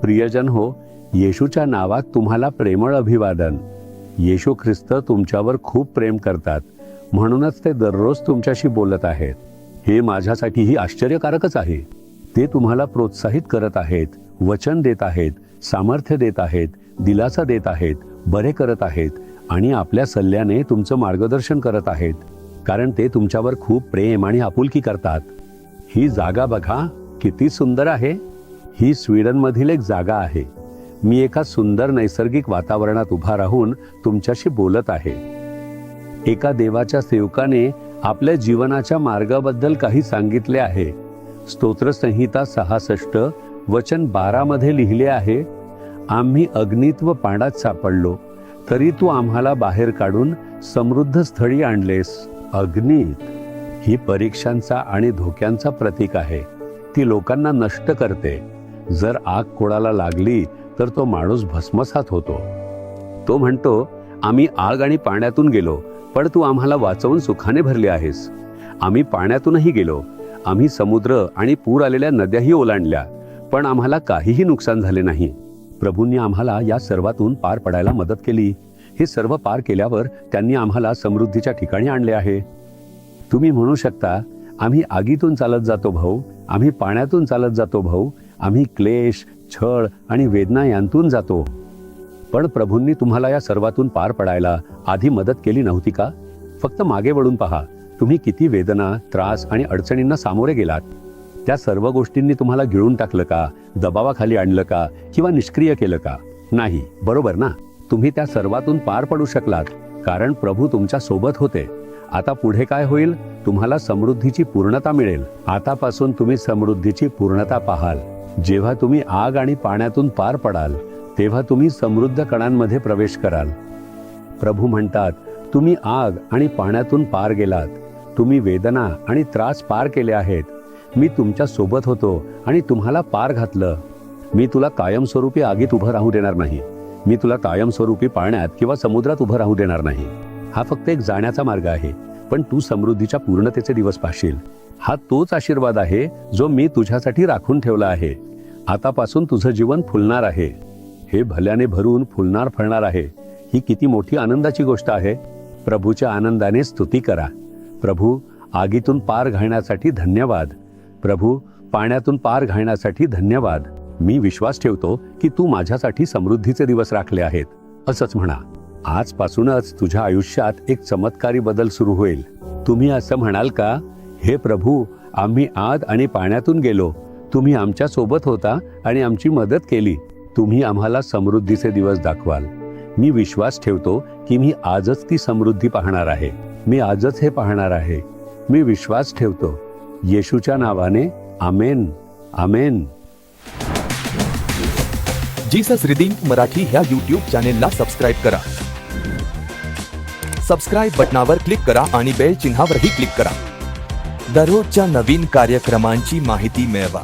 प्रियजन हो, येशूच्या नावात तुम्हाला प्रेमळ अभिवादन. येशू ख्रिस्त तुमच्यावर खूप प्रेम करतात, म्हणूनच ते दररोज तुमच्याशी बोलत आहेत. हे माझ्यासाठीही आश्चर्यकारकच आहे. ते तुम्हाला प्रोत्साहित करत आहेत, वचन देत आहेत, सामर्थ्य देत आहेत, दिलासा देत आहेत, बरे करत आहेत आणि आपल्या सल्ल्याने तुमचं मार्गदर्शन करत आहेत, कारण ते तुमच्यावर खूप प्रेम आणि आपुलकी करतात. ही जागा बघा, किती सुंदर आहे. ही स्वीडनमधील एक जागा आहे. मी एका सुंदर नैसर्गिक वातावरणात उभा राहून तुमच्याशी बोलत आहे. एका देवाच्या सेवकाने आपल्या जीवनाच्या मार्गाबद्दल काही सांगितले आहे. स्तोत्रसंहिता 66 वचन 12 मध्ये लिहिले आहे, आम्ही अग्नीत व पाण्यात सापडलो, तरी तू आम्हाला बाहेर काढून समृद्ध स्थळी आणलेस. अग्नीत ही परीक्षांचा आणि धोक्यांचा प्रतीक आहे. ती लोकांना नष्ट करते. जर आग कोणाला लागली तर तो माणूस भस्मसात होतो. तो म्हणतो, आम्ही आग आणि पाण्यातून गेलो, पण तू आम्हाला वाचवून सुखाने भरले आहेस. आम्ही पाण्यातूनही गेलो, आम्ही समुद्र आणि पूर आलेल्या नद्याही ओलांडल्या, पण आम्हाला काहीही नुकसान झाले नाही. प्रभूंनी आम्हाला या सर्वातून पार पडायला मदत केली. हे सर्व पार केल्यावर त्यांनी आम्हाला समृद्धीच्या ठिकाणी आणले आहे. तुम्ही म्हणू शकता, आम्ही आगीतून चालत जातो भाऊ, आम्ही पाण्यातून चालत जातो भाऊ, आम्ही क्लेश, छळ आणि वेदना यांतून जातो. पण प्रभूंनी तुम्हाला या सर्वातून पार पडायला आधी मदत केली नव्हती का? फक्त मागे वळून पहा. तुम्ही किती वेदना, त्रास आणि अडचणींना सामोरे गेलात. त्या सर्व गोष्टींनी तुम्हाला गिळून टाकलं का, दबावाखाली आणलं का किंवा निष्क्रिय केलं का? नाही, बरोबर ना? तुम्ही त्या सर्वातून पार पडू शकलात, कारण प्रभू तुमच्या सोबत होते. आता पुढे काय होईल? तुम्हाला समृद्धीची पूर्णता मिळेल. आतापासून तुम्ही समृद्धीची पूर्णता पाहाल. जेव्हा तुम्ही आग आणि पाण्यातून पार पडाल, तेव्हा तुम्ही समृद्ध कणांमध्ये प्रवेश कराल. प्रभू म्हणतात, तुम्ही आग आणि पाण्यातून पार गेलात. तुम्ही वेदना आणि त्रास पार केले आहेत. मी तुमच्या सोबत होतो आणि तुम्हाला पार घातलं. मी तुला कायमस्वरूपी आगीत उभं राहू देणार नाही. मी तुला कायमस्वरूपी पाण्यात किंवा समुद्रात उभं राहू देणार नाही. हा फक्त एक जाण्याचा मार्ग आहे, पण तू समृद्धीच्या पूर्णतेचे दिवस पाहशील. हा तोच आशीर्वाद आहे जो मी तुझ्यासाठी राखून ठेवला आहे. आतापासून तुझं जीवन फुलणार आहे. हे भल्याने भरून फुलणार फळणार आहे. ही किती मोठी आनंदाची गोष्ट आहे. प्रभूच्या आनंदाने स्तुती करा. प्रभू, आगीतून पार घालण्यासाठी धन्यवाद. प्रभू, पाण्यातून पार घालण्यासाठी धन्यवाद. मी विश्वास ठेवतो की तू माझ्यासाठी समृद्धीचे दिवस राखले आहेत. असंच म्हणा. आजपासूनच तुझ्या आयुष्यात एक चमत्कारी बदल सुरू होईल. तुम्ही असं म्हणाल का, हे प्रभू, आम्ही आग आणि पाण्यातून गेलो, तुम्ही आमच्या सोबत होता आणि आमची मदत केली. तुम्ही आम्हाला समृद्धीचे दिवस दाखवाल. मी विश्वास ठेवतो की मी आजच ती समृद्धी पाहणार आहे. मी आजच हे पाहणार आहे. मी विश्वास ठेवतो. येशूच्या नावाने आमेन. आमेन. जीसस रिडीम्ड मराठी ह्या YouTube चॅनेलला सबस्क्राईब करा. सबस्क्राईब बटनावर क्लिक करा आणि बेल चिन्हावरही क्लिक करा. दररोजच्या नवीन कार्यक्रमांची माहिती मिळवा.